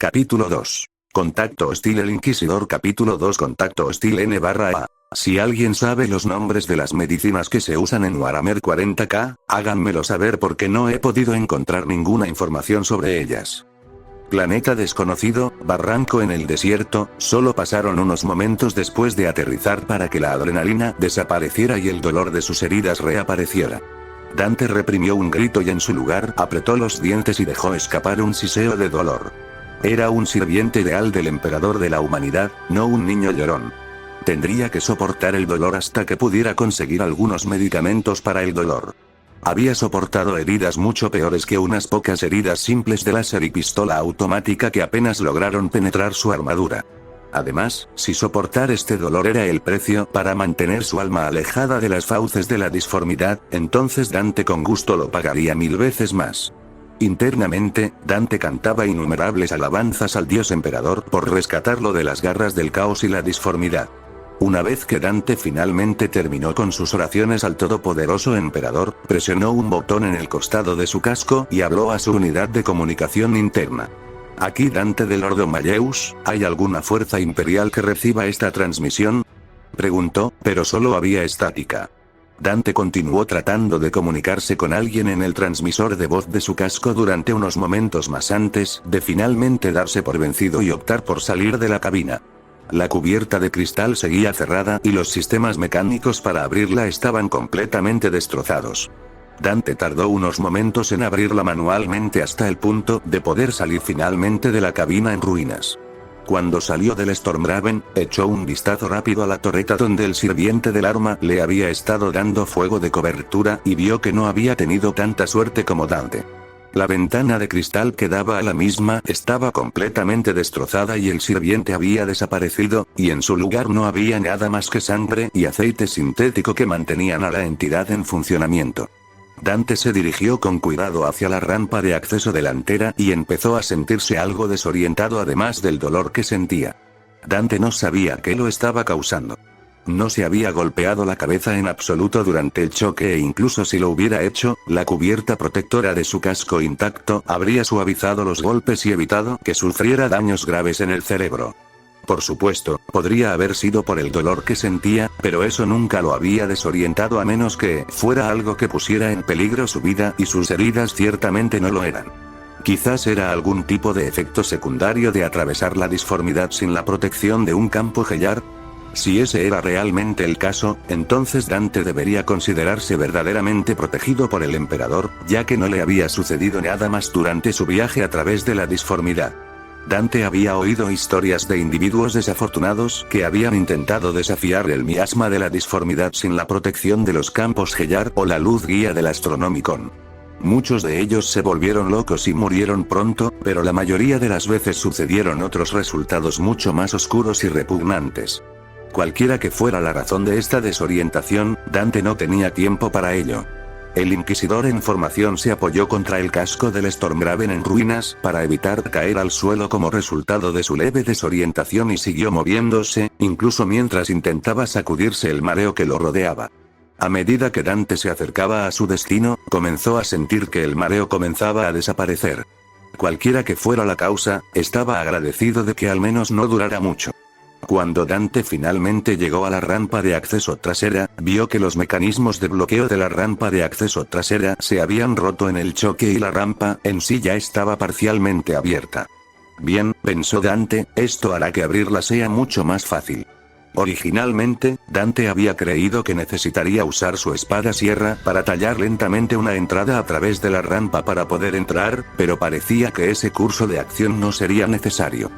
Capítulo 2. Contacto hostil. El Inquisidor. Capítulo 2. Contacto hostil. N/A. Si alguien sabe los nombres de las medicinas que se usan en Warhammer 40k, háganmelo saber porque no he podido encontrar ninguna información sobre ellas. Planeta desconocido, barranco en el desierto. Solo pasaron unos momentos después de aterrizar para que la adrenalina desapareciera y el dolor de sus heridas reapareciera. Dante reprimió un grito y en su lugar apretó los dientes y dejó escapar un siseo de dolor. Era un sirviente leal del emperador de la humanidad, no un niño llorón. Tendría que soportar el dolor hasta que pudiera conseguir algunos medicamentos para el dolor. Había soportado heridas mucho peores que unas pocas heridas simples de láser y pistola automática que apenas lograron penetrar su armadura. Además, si soportar este dolor era el precio para mantener su alma alejada de las fauces de la disformidad, entonces Dante con gusto lo pagaría 1000 veces más. Internamente, Dante cantaba innumerables alabanzas al dios emperador por rescatarlo de las garras del caos y la disformidad. Una vez que Dante finalmente terminó con sus oraciones al todopoderoso emperador, presionó un botón en el costado de su casco y habló a su unidad de comunicación interna. Aquí Dante de Lordo Malleus, ¿hay alguna fuerza imperial que reciba esta transmisión? Preguntó, pero solo había estática. Dante continuó tratando de comunicarse con alguien en el transmisor de voz de su casco durante unos momentos más antes de finalmente darse por vencido y optar por salir de la cabina. La cubierta de cristal seguía cerrada y los sistemas mecánicos para abrirla estaban completamente destrozados. Dante tardó unos momentos en abrirla manualmente hasta el punto de poder salir finalmente de la cabina en ruinas. Cuando salió del Stormgraven, echó un vistazo rápido a la torreta donde el sirviente del arma le había estado dando fuego de cobertura y vio que no había tenido tanta suerte como Dante. La ventana de cristal que daba a la misma estaba completamente destrozada y el sirviente había desaparecido, y en su lugar no había nada más que sangre y aceite sintético que mantenían a la entidad en funcionamiento. Dante se dirigió con cuidado hacia la rampa de acceso delantera y empezó a sentirse algo desorientado además del dolor que sentía. Dante no sabía qué lo estaba causando. No se había golpeado la cabeza en absoluto durante el choque e incluso si lo hubiera hecho, la cubierta protectora de su casco intacto habría suavizado los golpes y evitado que sufriera daños graves en el cerebro. Por supuesto, podría haber sido por el dolor que sentía, pero eso nunca lo había desorientado a menos que fuera algo que pusiera en peligro su vida y sus heridas ciertamente no lo eran. Quizás era algún tipo de efecto secundario de atravesar la disformidad sin la protección de un campo Hellar. Si ese era realmente el caso, entonces Dante debería considerarse verdaderamente protegido por el emperador, ya que no le había sucedido nada más durante su viaje a través de la disformidad. Dante había oído historias de individuos desafortunados que habían intentado desafiar el miasma de la disformidad sin la protección de los campos Hellar o la luz guía del Astronomicon. Muchos de ellos se volvieron locos y murieron pronto, pero la mayoría de las veces sucedieron otros resultados mucho más oscuros y repugnantes. Cualquiera que fuera la razón de esta desorientación, Dante no tenía tiempo para ello. El Inquisidor en formación se apoyó contra el casco del Stormgraven en ruinas para evitar caer al suelo como resultado de su leve desorientación y siguió moviéndose, incluso mientras intentaba sacudirse el mareo que lo rodeaba. A medida que Dante se acercaba a su destino, comenzó a sentir que el mareo comenzaba a desaparecer. Cualquiera que fuera la causa, estaba agradecido de que al menos no durara mucho. Cuando Dante finalmente llegó a la rampa de acceso trasera, vio que los mecanismos de bloqueo de la rampa de acceso trasera se habían roto en el choque y la rampa en sí ya estaba parcialmente abierta. Bien, pensó Dante, esto hará que abrirla sea mucho más fácil. Originalmente, Dante había creído que necesitaría usar su espada sierra para tallar lentamente una entrada a través de la rampa para poder entrar, pero parecía que ese curso de acción no sería necesario.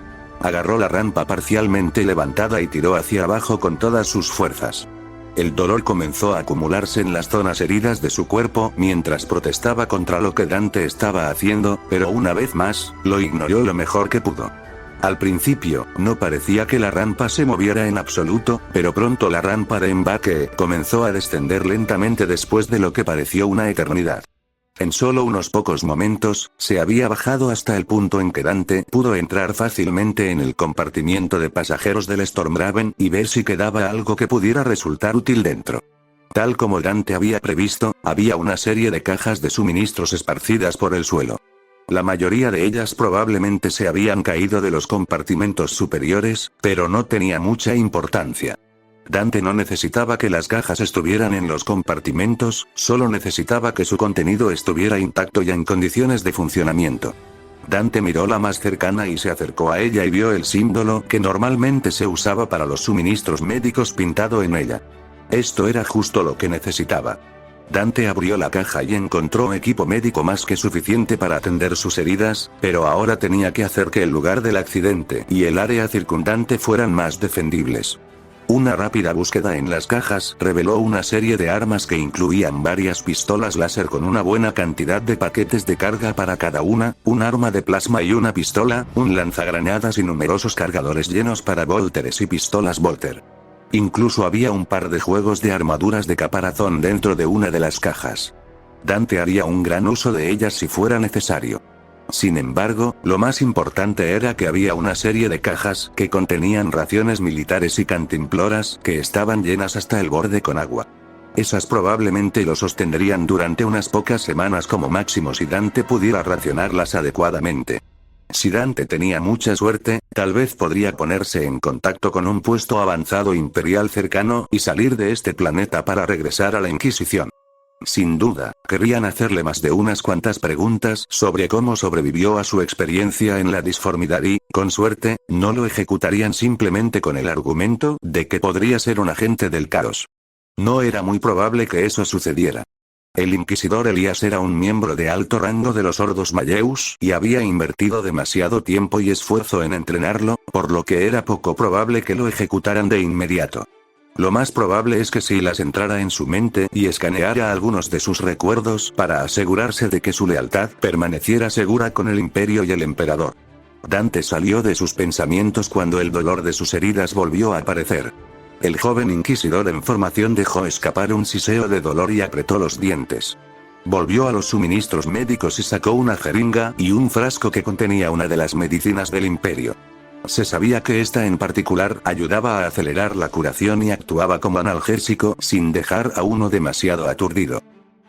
Agarró la rampa parcialmente levantada y tiró hacia abajo con todas sus fuerzas. El dolor comenzó a acumularse en las zonas heridas de su cuerpo mientras protestaba contra lo que Dante estaba haciendo, pero una vez más, lo ignoró lo mejor que pudo. Al principio, no parecía que la rampa se moviera en absoluto, pero pronto la rampa de embarque comenzó a descender lentamente después de lo que pareció una eternidad. En solo unos pocos momentos, se había bajado hasta el punto en que Dante pudo entrar fácilmente en el compartimiento de pasajeros del Stormgraven y ver si quedaba algo que pudiera resultar útil dentro. Tal como Dante había previsto, había una serie de cajas de suministros esparcidas por el suelo. La mayoría de ellas probablemente se habían caído de los compartimentos superiores, pero no tenía mucha importancia. Dante no necesitaba que las cajas estuvieran en los compartimentos, solo necesitaba que su contenido estuviera intacto y en condiciones de funcionamiento. Dante miró la más cercana y se acercó a ella y vio el símbolo que normalmente se usaba para los suministros médicos pintado en ella. Esto era justo lo que necesitaba. Dante abrió la caja y encontró equipo médico más que suficiente para atender sus heridas, pero ahora tenía que hacer que el lugar del accidente y el área circundante fueran más defendibles. Una rápida búsqueda en las cajas reveló una serie de armas que incluían varias pistolas láser con una buena cantidad de paquetes de carga para cada una, un arma de plasma y una pistola, un lanzagranadas y numerosos cargadores llenos para vólteres y pistolas Volter. Incluso había un par de juegos de armaduras de caparazón dentro de una de las cajas. Dante haría un gran uso de ellas si fuera necesario. Sin embargo, lo más importante era que había una serie de cajas que contenían raciones militares y cantimploras que estaban llenas hasta el borde con agua. Esas probablemente lo sostendrían durante unas pocas semanas como máximo si Dante pudiera racionarlas adecuadamente. Si Dante tenía mucha suerte, tal vez podría ponerse en contacto con un puesto avanzado imperial cercano y salir de este planeta para regresar a la Inquisición. Sin duda, querían hacerle más de unas cuantas preguntas sobre cómo sobrevivió a su experiencia en la disformidad y, con suerte, no lo ejecutarían simplemente con el argumento de que podría ser un agente del caos. No era muy probable que eso sucediera. El inquisidor Elías era un miembro de alto rango de los Ordos Malleus y había invertido demasiado tiempo y esfuerzo en entrenarlo, por lo que era poco probable que lo ejecutaran de inmediato. Lo más probable es que Silas entrara en su mente y escaneara algunos de sus recuerdos para asegurarse de que su lealtad permaneciera segura con el Imperio y el Emperador. Dante salió de sus pensamientos cuando el dolor de sus heridas volvió a aparecer. El joven inquisidor en formación dejó escapar un siseo de dolor y apretó los dientes. Volvió a los suministros médicos y sacó una jeringa y un frasco que contenía una de las medicinas del Imperio. Se sabía que esta en particular ayudaba a acelerar la curación y actuaba como analgésico sin dejar a uno demasiado aturdido.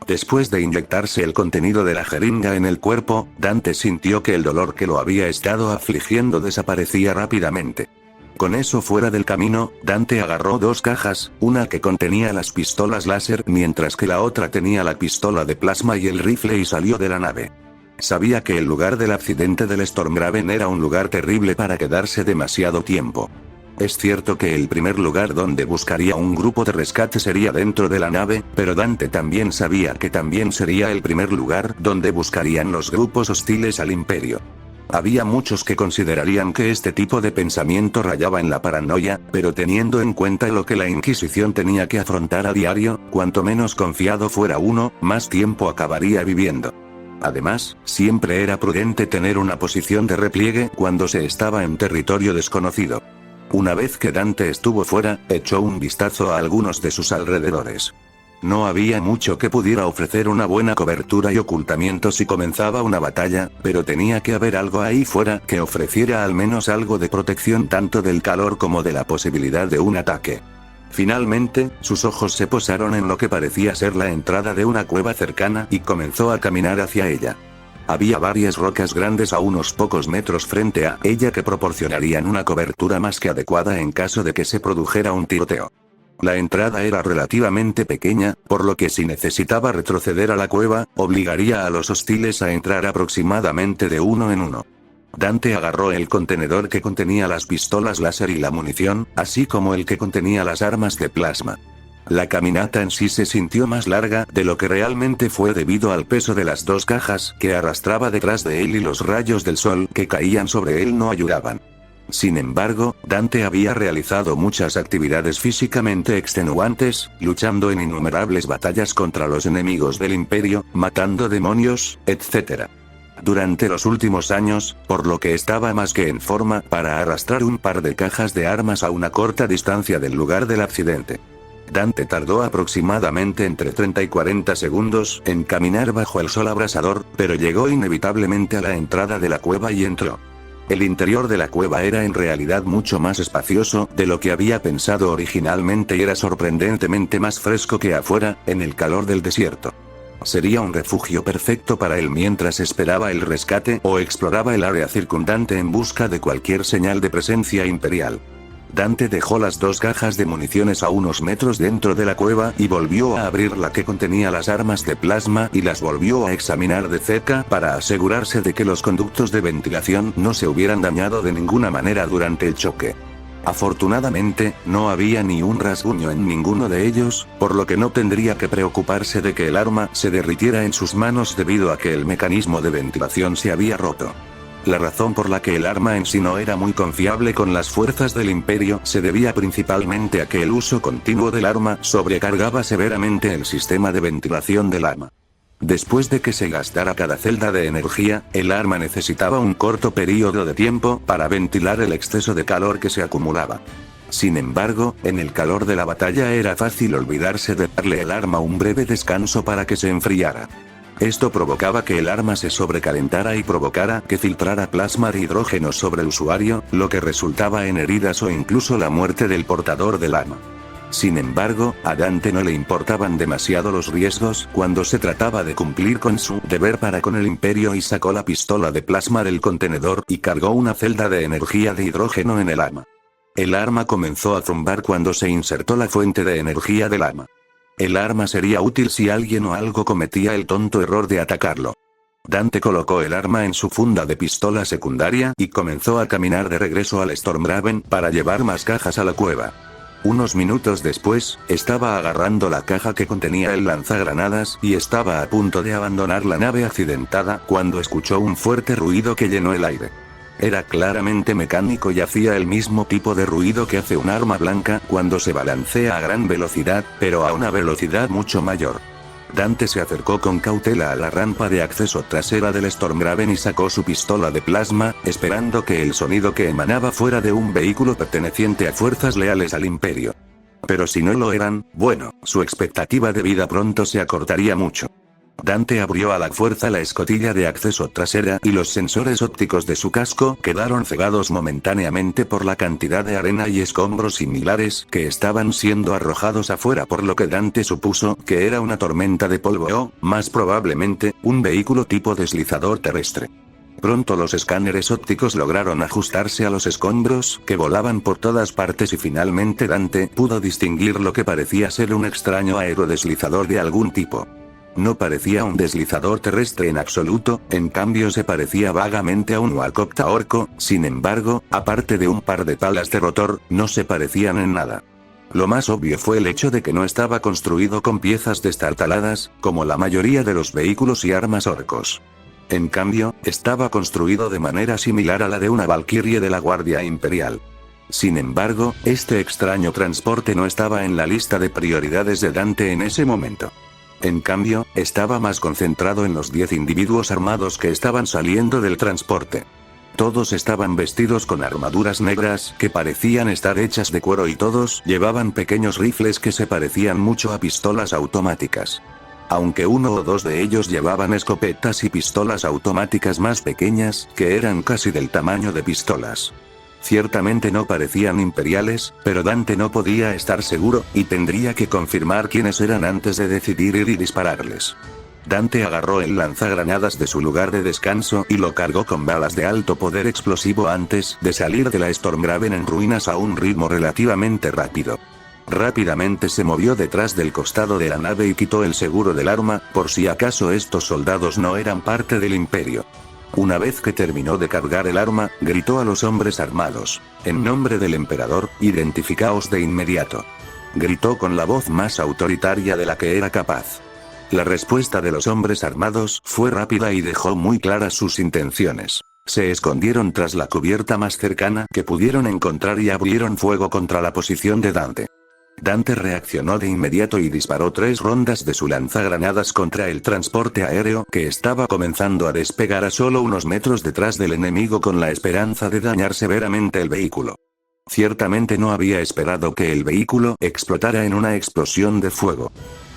Después de inyectarse el contenido de la jeringa en el cuerpo, Dante sintió que el dolor que lo había estado afligiendo desaparecía rápidamente. Con eso fuera del camino, Dante agarró dos cajas, una que contenía las pistolas láser mientras que la otra tenía la pistola de plasma y el rifle y salió de la nave. Sabía que el lugar del accidente del Stormgraven era un lugar terrible para quedarse demasiado tiempo. Es cierto que el primer lugar donde buscaría un grupo de rescate sería dentro de la nave, pero Dante también sabía que también sería el primer lugar donde buscarían los grupos hostiles al Imperio. Había muchos que considerarían que este tipo de pensamiento rayaba en la paranoia, pero teniendo en cuenta lo que la Inquisición tenía que afrontar a diario, cuanto menos confiado fuera uno, más tiempo acabaría viviendo. Además, siempre era prudente tener una posición de repliegue cuando se estaba en territorio desconocido. Una vez que Dante estuvo fuera, echó un vistazo a algunos de sus alrededores. No había mucho que pudiera ofrecer una buena cobertura y ocultamiento si comenzaba una batalla, pero tenía que haber algo ahí fuera que ofreciera al menos algo de protección tanto del calor como de la posibilidad de un ataque. Finalmente, sus ojos se posaron en lo que parecía ser la entrada de una cueva cercana y comenzó a caminar hacia ella. Había varias rocas grandes a unos pocos metros frente a ella que proporcionarían una cobertura más que adecuada en caso de que se produjera un tiroteo. La entrada era relativamente pequeña, por lo que si necesitaba retroceder a la cueva, obligaría a los hostiles a entrar aproximadamente de uno en uno. Dante agarró el contenedor que contenía las pistolas láser y la munición, así como el que contenía las armas de plasma. La caminata en sí se sintió más larga de lo que realmente fue debido al peso de las dos cajas que arrastraba detrás de él y los rayos del sol que caían sobre él no ayudaban. Sin embargo, Dante había realizado muchas actividades físicamente extenuantes, luchando en innumerables batallas contra los enemigos del Imperio, matando demonios, etc. Durante los últimos años, por lo que estaba más que en forma para arrastrar un par de cajas de armas a una corta distancia del lugar del accidente. Dante tardó aproximadamente entre 30 y 40 segundos en caminar bajo el sol abrasador, pero llegó inevitablemente a la entrada de la cueva y entró. El interior de la cueva era en realidad mucho más espacioso de lo que había pensado originalmente y era sorprendentemente más fresco que afuera, en el calor del desierto. Sería un refugio perfecto para él mientras esperaba el rescate o exploraba el área circundante en busca de cualquier señal de presencia imperial. Dante dejó las dos cajas de municiones a unos metros dentro de la cueva y volvió a abrir la que contenía las armas de plasma y las volvió a examinar de cerca para asegurarse de que los conductos de ventilación no se hubieran dañado de ninguna manera durante el choque. Afortunadamente, no había ni un rasguño en ninguno de ellos, por lo que no tendría que preocuparse de que el arma se derritiera en sus manos debido a que el mecanismo de ventilación se había roto. La razón por la que el arma en sí no era muy confiable con las fuerzas del Imperio se debía principalmente a que el uso continuo del arma sobrecargaba severamente el sistema de ventilación del arma. Después de que se gastara cada celda de energía, el arma necesitaba un corto periodo de tiempo para ventilar el exceso de calor que se acumulaba. Sin embargo, en el calor de la batalla era fácil olvidarse de darle al arma un breve descanso para que se enfriara. Esto provocaba que el arma se sobrecalentara y provocara que filtrara plasma de hidrógeno sobre el usuario, lo que resultaba en heridas o incluso la muerte del portador del arma. Sin embargo, a Dante no le importaban demasiado los riesgos cuando se trataba de cumplir con su deber para con el Imperio y sacó la pistola de plasma del contenedor y cargó una celda de energía de hidrógeno en el arma. El arma comenzó a zumbar cuando se insertó la fuente de energía del arma. El arma sería útil si alguien o algo cometía el tonto error de atacarlo. Dante colocó el arma en su funda de pistola secundaria y comenzó a caminar de regreso al Stormgraven para llevar más cajas a la cueva. Unos minutos después, estaba agarrando la caja que contenía el lanzagranadas y estaba a punto de abandonar la nave accidentada cuando escuchó un fuerte ruido que llenó el aire. Era claramente mecánico y hacía el mismo tipo de ruido que hace un arma blanca cuando se balancea a gran velocidad, pero a una velocidad mucho mayor. Dante se acercó con cautela a la rampa de acceso trasera del Stormgraven y sacó su pistola de plasma, esperando que el sonido que emanaba fuera de un vehículo perteneciente a fuerzas leales al Imperio. Pero si no lo eran, bueno, su expectativa de vida pronto se acortaría mucho. Dante abrió a la fuerza la escotilla de acceso trasera y los sensores ópticos de su casco quedaron cegados momentáneamente por la cantidad de arena y escombros similares que estaban siendo arrojados afuera, por lo que Dante supuso que era una tormenta de polvo o, más probablemente, un vehículo tipo deslizador terrestre. Pronto los escáneres ópticos lograron ajustarse a los escombros que volaban por todas partes y finalmente Dante pudo distinguir lo que parecía ser un extraño aerodeslizador de algún tipo. No parecía un deslizador terrestre en absoluto, en cambio se parecía vagamente a un Huacopta Orco, sin embargo, aparte de un par de palas de rotor, no se parecían en nada. Lo más obvio fue el hecho de que no estaba construido con piezas destartaladas, como la mayoría de los vehículos y armas orcos. En cambio, estaba construido de manera similar a la de una Valkyrie de la Guardia Imperial. Sin embargo, este extraño transporte no estaba en la lista de prioridades de Dante en ese momento. En cambio, estaba más concentrado en los 10 individuos armados que estaban saliendo del transporte. Todos estaban vestidos con armaduras negras que parecían estar hechas de cuero y todos llevaban pequeños rifles que se parecían mucho a pistolas automáticas. Aunque uno o dos de ellos llevaban escopetas y pistolas automáticas más pequeñas que eran casi del tamaño de pistolas. Ciertamente no parecían imperiales, pero Dante no podía estar seguro, y tendría que confirmar quiénes eran antes de decidir ir y dispararles. Dante agarró el lanzagranadas de su lugar de descanso y lo cargó con balas de alto poder explosivo antes de salir de la Stormgraven en ruinas a un ritmo relativamente rápido. Rápidamente se movió detrás del costado de la nave y quitó el seguro del arma, por si acaso estos soldados no eran parte del Imperio. Una vez que terminó de cargar el arma, gritó a los hombres armados: «En nombre del emperador, identificaos de inmediato». Gritó con la voz más autoritaria de la que era capaz. La respuesta de los hombres armados fue rápida y dejó muy claras sus intenciones. Se escondieron tras la cubierta más cercana que pudieron encontrar y abrieron fuego contra la posición de Dante. Dante reaccionó de inmediato y disparó 3 rondas de su lanzagranadas contra el transporte aéreo que estaba comenzando a despegar a solo unos metros detrás del enemigo con la esperanza de dañar severamente el vehículo. Ciertamente no había esperado que el vehículo explotara en una explosión de fuego.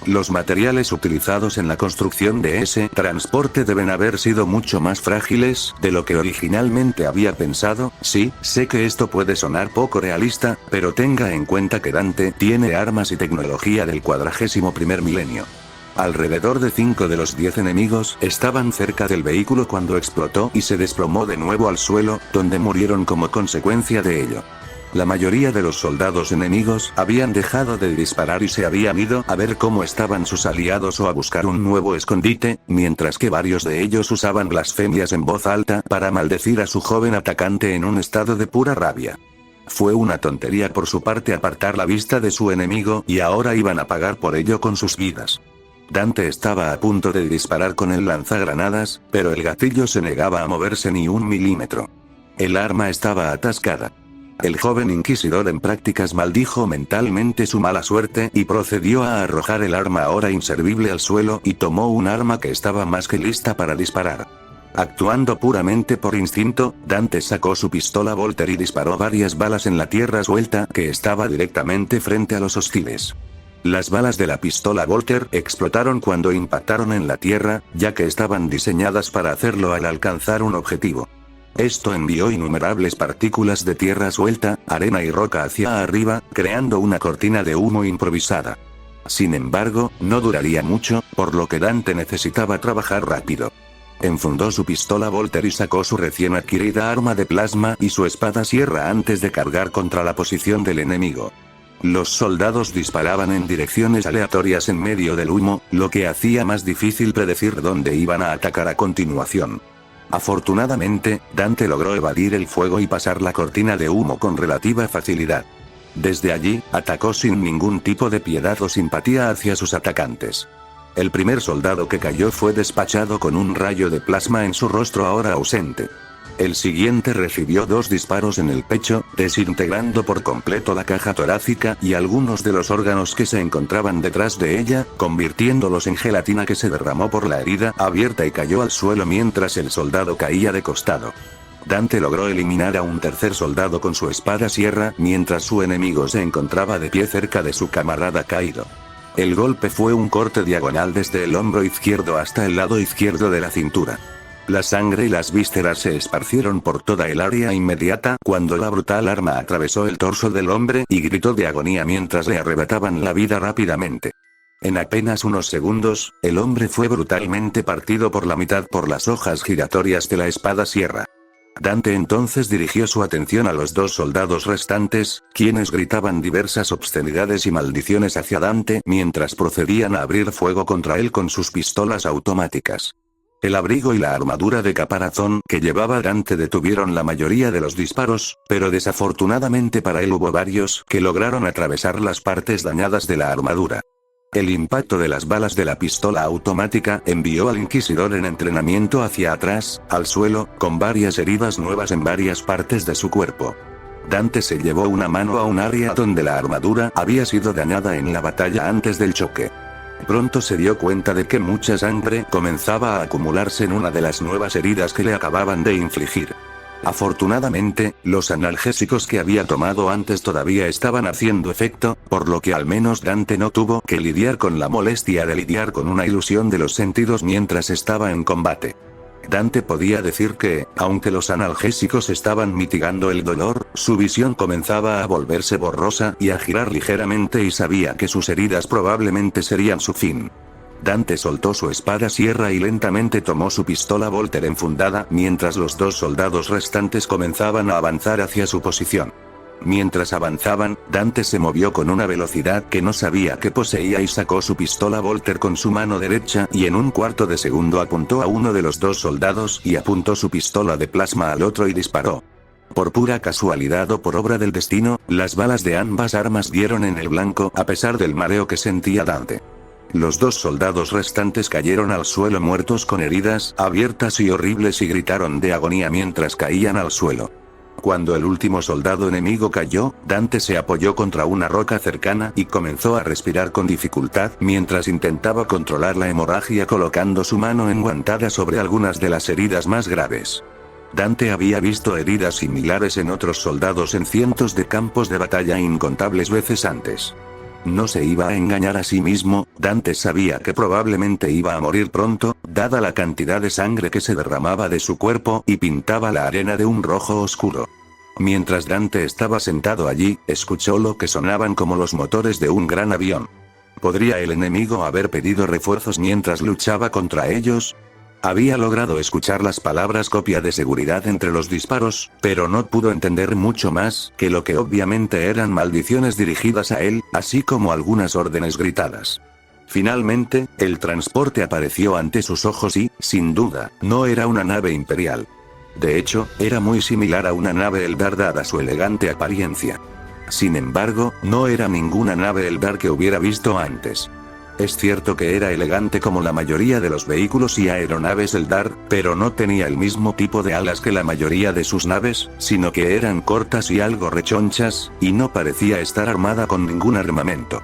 Los materiales utilizados en la construcción de ese transporte deben haber sido mucho más frágiles de lo que originalmente había pensado. Sí, sé que esto puede sonar poco realista, pero tenga en cuenta que Dante tiene armas y tecnología del 41º milenio. Alrededor de 5 de los 10 enemigos estaban cerca del vehículo cuando explotó y se desplomó de nuevo al suelo, donde murieron como consecuencia de ello. La mayoría de los soldados enemigos habían dejado de disparar y se habían ido a ver cómo estaban sus aliados o a buscar un nuevo escondite, mientras que varios de ellos usaban blasfemias en voz alta para maldecir a su joven atacante en un estado de pura rabia. Fue una tontería por su parte apartar la vista de su enemigo y ahora iban a pagar por ello con sus vidas. Dante estaba a punto de disparar con el lanzagranadas, pero el gatillo se negaba a moverse ni un milímetro. El arma estaba atascada. El joven inquisidor en prácticas maldijo mentalmente su mala suerte y procedió a arrojar el arma ahora inservible al suelo y tomó un arma que estaba más que lista para disparar. Actuando puramente por instinto, Dante sacó su pistola Volter y disparó varias balas en la tierra suelta que estaba directamente frente a los hostiles. Las balas de la pistola Volter explotaron cuando impactaron en la tierra, ya que estaban diseñadas para hacerlo al alcanzar un objetivo. Esto envió innumerables partículas de tierra suelta, arena y roca hacia arriba, creando una cortina de humo improvisada. Sin embargo, no duraría mucho, por lo que Dante necesitaba trabajar rápido. Enfundó su pistola Volter y sacó su recién adquirida arma de plasma y su espada sierra antes de cargar contra la posición del enemigo. Los soldados disparaban en direcciones aleatorias en medio del humo, lo que hacía más difícil predecir dónde iban a atacar a continuación. Afortunadamente, Dante logró evadir el fuego y pasar la cortina de humo con relativa facilidad. Desde allí, atacó sin ningún tipo de piedad o simpatía hacia sus atacantes. El primer soldado que cayó fue despachado con un rayo de plasma en su rostro ahora ausente. El siguiente recibió 2 disparos en el pecho, desintegrando por completo la caja torácica y algunos de los órganos que se encontraban detrás de ella, convirtiéndolos en gelatina que se derramó por la herida abierta y cayó al suelo mientras el soldado caía de costado. Dante logró eliminar a un tercer soldado con su espada sierra mientras su enemigo se encontraba de pie cerca de su camarada caído. El golpe fue un corte diagonal desde el hombro izquierdo hasta el lado izquierdo de la cintura. La sangre y las vísceras se esparcieron por toda el área inmediata cuando la brutal arma atravesó el torso del hombre y gritó de agonía mientras le arrebataban la vida rápidamente. En apenas unos segundos, el hombre fue brutalmente partido por la mitad por las hojas giratorias de la espada sierra. Dante entonces dirigió su atención a los 2 soldados restantes, quienes gritaban diversas obscenidades y maldiciones hacia Dante mientras procedían a abrir fuego contra él con sus pistolas automáticas. El abrigo y la armadura de caparazón que llevaba Dante detuvieron la mayoría de los disparos, pero desafortunadamente para él hubo varios que lograron atravesar las partes dañadas de la armadura. El impacto de las balas de la pistola automática envió al inquisidor en entrenamiento hacia atrás, al suelo, con varias heridas nuevas en varias partes de su cuerpo. Dante se llevó una mano a un área donde la armadura había sido dañada en la batalla antes del choque. Pronto se dio cuenta de que mucha sangre comenzaba a acumularse en una de las nuevas heridas que le acababan de infligir. Afortunadamente, los analgésicos que había tomado antes todavía estaban haciendo efecto, por lo que al menos Dante no tuvo que lidiar con la molestia de lidiar con una ilusión de los sentidos mientras estaba en combate. Dante podía decir que, aunque los analgésicos estaban mitigando el dolor, su visión comenzaba a volverse borrosa y a girar ligeramente y sabía que sus heridas probablemente serían su fin. Dante soltó su espada sierra y lentamente tomó su pistola Volter enfundada mientras los 2 soldados restantes comenzaban a avanzar hacia su posición. Mientras avanzaban, Dante se movió con una velocidad que no sabía que poseía y sacó su pistola Volter con su mano derecha y en un cuarto de segundo apuntó a uno de los 2 soldados y apuntó su pistola de plasma al otro y disparó. Por pura casualidad o por obra del destino, las balas de ambas armas dieron en el blanco a pesar del mareo que sentía Dante. Los 2 soldados restantes cayeron al suelo muertos con heridas abiertas y horribles y gritaron de agonía mientras caían al suelo. Cuando el último soldado enemigo cayó, Dante se apoyó contra una roca cercana y comenzó a respirar con dificultad mientras intentaba controlar la hemorragia colocando su mano enguantada sobre algunas de las heridas más graves. Dante había visto heridas similares en otros soldados en cientos de campos de batalla incontables veces antes. No se iba a engañar a sí mismo, Dante sabía que probablemente iba a morir pronto, dada la cantidad de sangre que se derramaba de su cuerpo y pintaba la arena de un rojo oscuro. Mientras Dante estaba sentado allí, escuchó lo que sonaban como los motores de un gran avión. ¿Podría el enemigo haber pedido refuerzos mientras luchaba contra ellos? Había logrado escuchar las palabras copia de seguridad entre los disparos, pero no pudo entender mucho más que lo que obviamente eran maldiciones dirigidas a él, así como algunas órdenes gritadas. Finalmente, el transporte apareció ante sus ojos y, sin duda, no era una nave imperial. De hecho, era muy similar a una nave Eldar dada su elegante apariencia. Sin embargo, no era ninguna nave Eldar que hubiera visto antes. Es cierto que era elegante como la mayoría de los vehículos y aeronaves Eldar, pero no tenía el mismo tipo de alas que la mayoría de sus naves, sino que eran cortas y algo rechonchas, y no parecía estar armada con ningún armamento.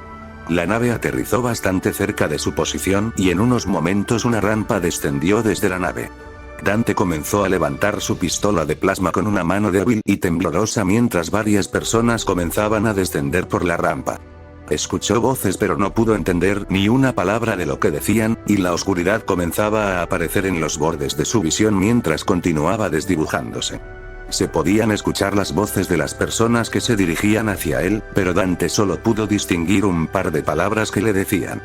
La nave aterrizó bastante cerca de su posición y en unos momentos una rampa descendió desde la nave. Dante comenzó a levantar su pistola de plasma con una mano débil y temblorosa mientras varias personas comenzaban a descender por la rampa. Escuchó voces pero no pudo entender ni una palabra de lo que decían, y la oscuridad comenzaba a aparecer en los bordes de su visión mientras continuaba desdibujándose. Se podían escuchar las voces de las personas que se dirigían hacia él, pero Dante solo pudo distinguir un par de palabras que le decían.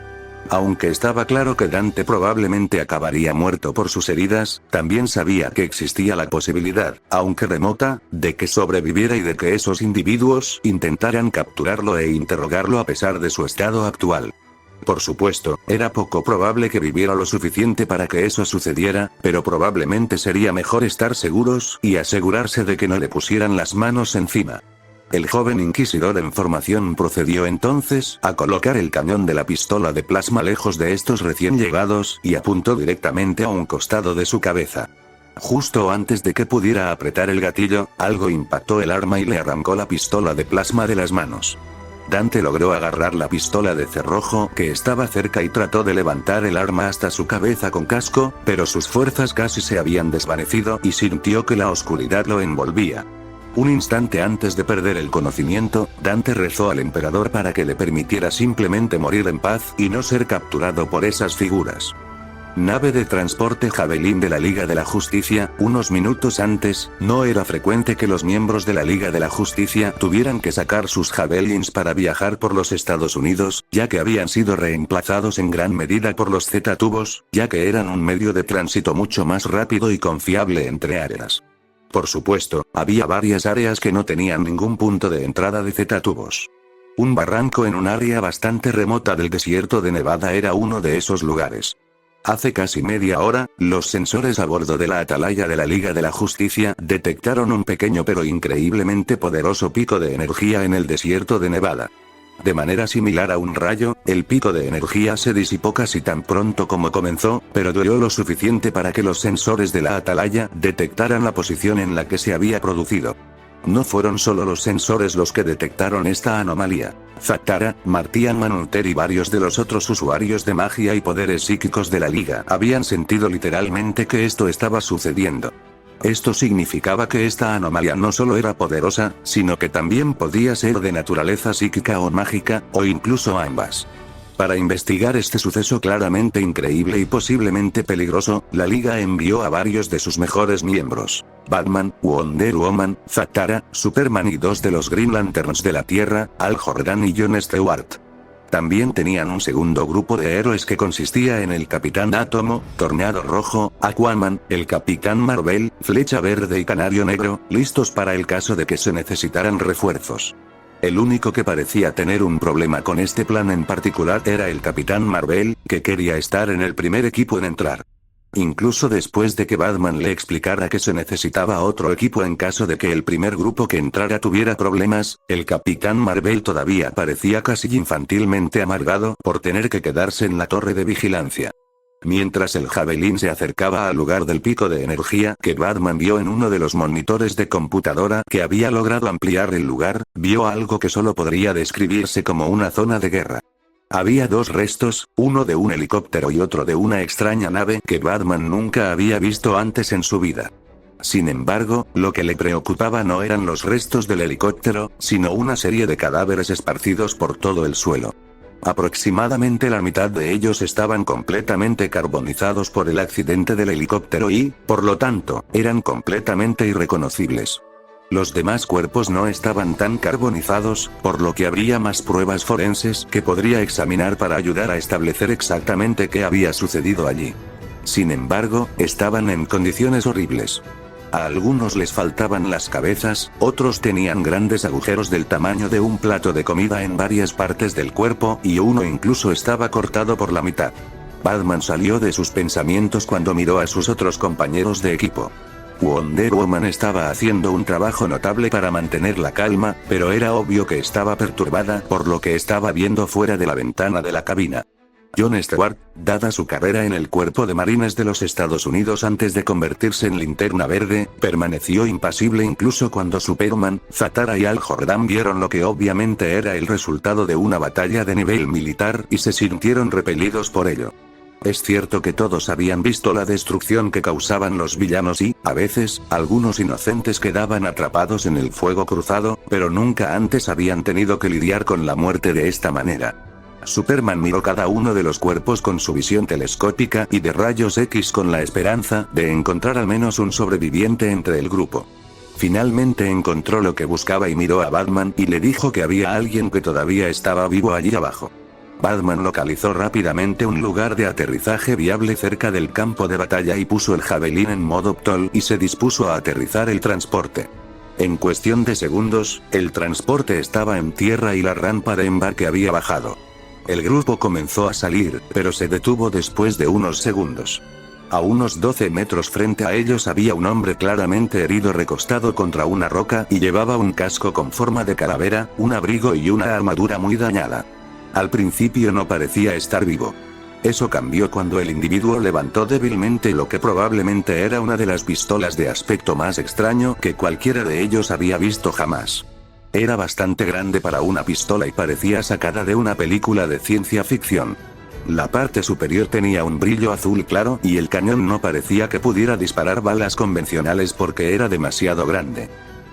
Aunque estaba claro que Dante probablemente acabaría muerto por sus heridas, también sabía que existía la posibilidad, aunque remota, de que sobreviviera y de que esos individuos intentaran capturarlo e interrogarlo a pesar de su estado actual. Por supuesto, era poco probable que viviera lo suficiente para que eso sucediera, pero probablemente sería mejor estar seguros y asegurarse de que no le pusieran las manos encima. El joven inquisidor en formación procedió entonces a colocar el cañón de la pistola de plasma lejos de estos recién llegados y apuntó directamente a un costado de su cabeza. Justo antes de que pudiera apretar el gatillo, algo impactó el arma y le arrancó la pistola de plasma de las manos. Dante logró agarrar la pistola de cerrojo que estaba cerca y trató de levantar el arma hasta su cabeza con casco, pero sus fuerzas casi se habían desvanecido y sintió que la oscuridad lo envolvía. Un instante antes de perder el conocimiento, Dante rezó al emperador para que le permitiera simplemente morir en paz y no ser capturado por esas figuras. Nave de transporte Javelin de la Liga de la Justicia. Unos minutos antes, no era frecuente que los miembros de la Liga de la Justicia tuvieran que sacar sus Javelins para viajar por los Estados Unidos, ya que habían sido reemplazados en gran medida por los Z-tubos, ya que eran un medio de tránsito mucho más rápido y confiable entre áreas. Por supuesto, había varias áreas que no tenían ningún punto de entrada de Z-tubos. Un barranco en un área bastante remota del desierto de Nevada era uno de esos lugares. Hace casi media hora, los sensores a bordo de la Atalaya de la Liga de la Justicia detectaron un pequeño pero increíblemente poderoso pico de energía en el desierto de Nevada. De manera similar a un rayo, el pico de energía se disipó casi tan pronto como comenzó, pero duró lo suficiente para que los sensores de la Atalaya detectaran la posición en la que se había producido. No fueron solo los sensores los que detectaron esta anomalía. Zaktara, Martian Manhunter y varios de los otros usuarios de magia y poderes psíquicos de la Liga habían sentido literalmente que esto estaba sucediendo. Esto significaba que esta anomalía no solo era poderosa, sino que también podía ser de naturaleza psíquica o mágica, o incluso ambas. Para investigar este suceso claramente increíble y posiblemente peligroso, la Liga envió a varios de sus mejores miembros: Batman, Wonder Woman, Zaktara, Superman y dos de los Green Lanterns de la Tierra, Hal Jordan y John Stewart. También tenían un segundo grupo de héroes que consistía en el Capitán Átomo, Tornado Rojo, Aquaman, el Capitán Marvel, Flecha Verde y Canario Negro, listos para el caso de que se necesitaran refuerzos. El único que parecía tener un problema con este plan en particular era el Capitán Marvel, que quería estar en el primer equipo en entrar. Incluso después de que Batman le explicara que se necesitaba otro equipo en caso de que el primer grupo que entrara tuviera problemas, el Capitán Marvel todavía parecía casi infantilmente amargado por tener que quedarse en la torre de vigilancia. Mientras el Javelin se acercaba al lugar del pico de energía que Batman vio en uno de los monitores de computadora que había logrado ampliar el lugar, vio algo que solo podría describirse como una zona de guerra. Había dos restos, uno de un helicóptero y otro de una extraña nave que Batman nunca había visto antes en su vida. Sin embargo, lo que le preocupaba no eran los restos del helicóptero, sino una serie de cadáveres esparcidos por todo el suelo. Aproximadamente la mitad de ellos estaban completamente carbonizados por el accidente del helicóptero y, por lo tanto, eran completamente irreconocibles. Los demás cuerpos no estaban tan carbonizados, por lo que habría más pruebas forenses que podría examinar para ayudar a establecer exactamente qué había sucedido allí. Sin embargo, estaban en condiciones horribles. A algunos les faltaban las cabezas, otros tenían grandes agujeros del tamaño de un plato de comida en varias partes del cuerpo, y uno incluso estaba cortado por la mitad. Batman salió de sus pensamientos cuando miró a sus otros compañeros de equipo. Wonder Woman estaba haciendo un trabajo notable para mantener la calma, pero era obvio que estaba perturbada por lo que estaba viendo fuera de la ventana de la cabina. Jon Stewart, dada su carrera en el Cuerpo de Marines de los Estados Unidos antes de convertirse en Linterna Verde, permaneció impasible incluso cuando Superman, Zatara y Al Jordan vieron lo que obviamente era el resultado de una batalla de nivel militar y se sintieron repelidos por ello. Es cierto que todos habían visto la destrucción que causaban los villanos y, a veces, algunos inocentes quedaban atrapados en el fuego cruzado, pero nunca antes habían tenido que lidiar con la muerte de esta manera. Superman miró cada uno de los cuerpos con su visión telescópica y de rayos X con la esperanza de encontrar al menos un sobreviviente entre el grupo. Finalmente encontró lo que buscaba y miró a Batman y le dijo que había alguien que todavía estaba vivo allí abajo. Batman localizó rápidamente un lugar de aterrizaje viable cerca del campo de batalla y puso el javelín en modo PTOL y se dispuso a aterrizar el transporte. En cuestión de segundos, el transporte estaba en tierra y la rampa de embarque había bajado. El grupo comenzó a salir, pero se detuvo después de unos segundos. A unos 12 metros frente a ellos había un hombre claramente herido recostado contra una roca y llevaba un casco con forma de calavera, un abrigo y una armadura muy dañada. Al principio no parecía estar vivo. Eso cambió cuando el individuo levantó débilmente lo que probablemente era una de las pistolas de aspecto más extraño que cualquiera de ellos había visto jamás. Era bastante grande para una pistola y parecía sacada de una película de ciencia ficción. La parte superior tenía un brillo azul claro y el cañón no parecía que pudiera disparar balas convencionales porque era demasiado grande.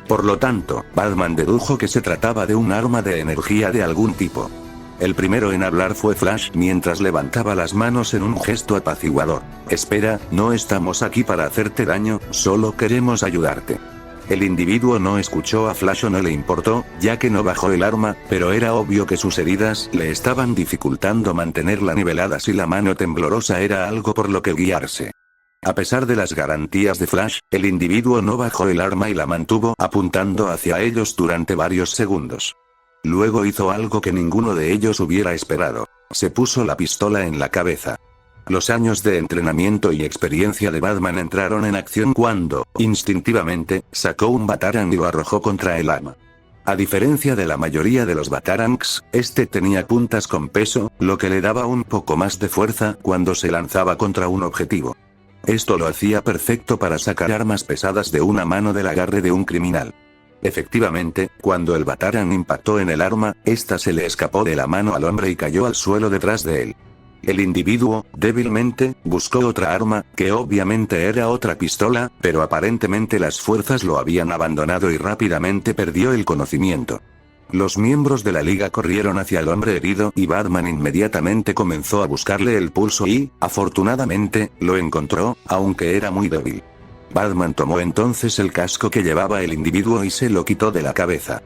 Por lo tanto, Batman dedujo que se trataba de un arma de energía de algún tipo. El primero en hablar fue Flash mientras levantaba las manos en un gesto apaciguador. Espera, no estamos aquí para hacerte daño, solo queremos ayudarte. El individuo no escuchó a Flash o no le importó, ya que no bajó el arma, pero era obvio que sus heridas le estaban dificultando mantenerla nivelada si la mano temblorosa era algo por lo que guiarse. A pesar de las garantías de Flash, el individuo no bajó el arma y la mantuvo apuntando hacia ellos durante varios segundos. Luego hizo algo que ninguno de ellos hubiera esperado. Se puso la pistola en la cabeza. Los años de entrenamiento y experiencia de Batman entraron en acción cuando, instintivamente, sacó un batarang y lo arrojó contra el arma. A diferencia de la mayoría de los batarangs, este tenía puntas con peso, lo que le daba un poco más de fuerza cuando se lanzaba contra un objetivo. Esto lo hacía perfecto para sacar armas pesadas de una mano del agarre de un criminal. Efectivamente, cuando el batarang impactó en el arma, esta se le escapó de la mano al hombre y cayó al suelo detrás de él. El individuo, débilmente, buscó otra arma, que obviamente era otra pistola, pero aparentemente las fuerzas lo habían abandonado y rápidamente perdió el conocimiento. Los miembros de la liga corrieron hacia el hombre herido y Batman inmediatamente comenzó a buscarle el pulso y, afortunadamente, lo encontró, aunque era muy débil. Batman tomó entonces el casco que llevaba el individuo y se lo quitó de la cabeza.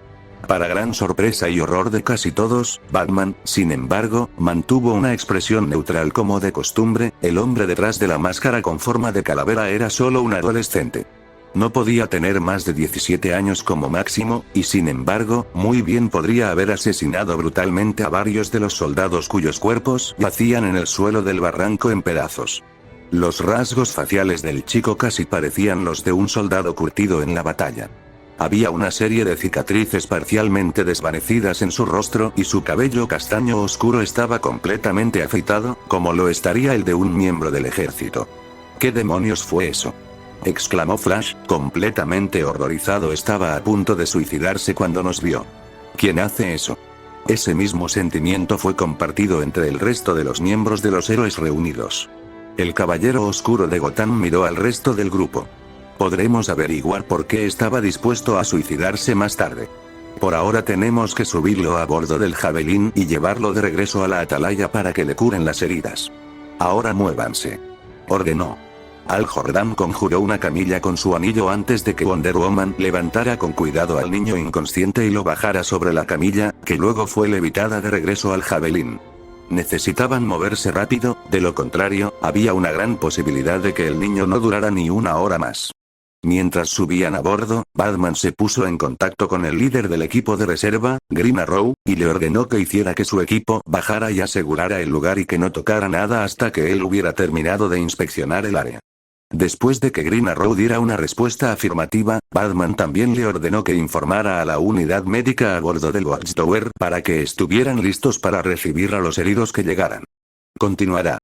Para gran sorpresa y horror de casi todos, Batman, sin embargo, mantuvo una expresión neutral como de costumbre. El hombre detrás de la máscara con forma de calavera era solo un adolescente. No podía tener más de 17 años como máximo, y sin embargo, muy bien podría haber asesinado brutalmente a varios de los soldados cuyos cuerpos yacían en el suelo del barranco en pedazos. Los rasgos faciales del chico casi parecían los de un soldado curtido en la batalla. Había una serie de cicatrices parcialmente desvanecidas en su rostro y su cabello castaño oscuro estaba completamente afeitado, como lo estaría el de un miembro del ejército. ¿Qué demonios fue eso?, exclamó Flash, completamente horrorizado. Estaba a punto de suicidarse cuando nos vio. ¿Quién hace eso? Ese mismo sentimiento fue compartido entre el resto de los miembros de los héroes reunidos. El Caballero Oscuro de Gotham miró al resto del grupo. Podremos averiguar por qué estaba dispuesto a suicidarse más tarde. Por ahora tenemos que subirlo a bordo del Javelin y llevarlo de regreso a la atalaya para que le curen las heridas. Ahora muévanse, ordenó. Al Jordan conjuró una camilla con su anillo antes de que Wonder Woman levantara con cuidado al niño inconsciente y lo bajara sobre la camilla, que luego fue levitada de regreso al Javelin. Necesitaban moverse rápido, de lo contrario, había una gran posibilidad de que el niño no durara ni una hora más. Mientras subían a bordo, Batman se puso en contacto con el líder del equipo de reserva, Green Arrow, y le ordenó que hiciera que su equipo bajara y asegurara el lugar y que no tocara nada hasta que él hubiera terminado de inspeccionar el área. Después de que Green Arrow diera una respuesta afirmativa, Batman también le ordenó que informara a la unidad médica a bordo del Watchtower para que estuvieran listos para recibir a los heridos que llegaran. Continuará.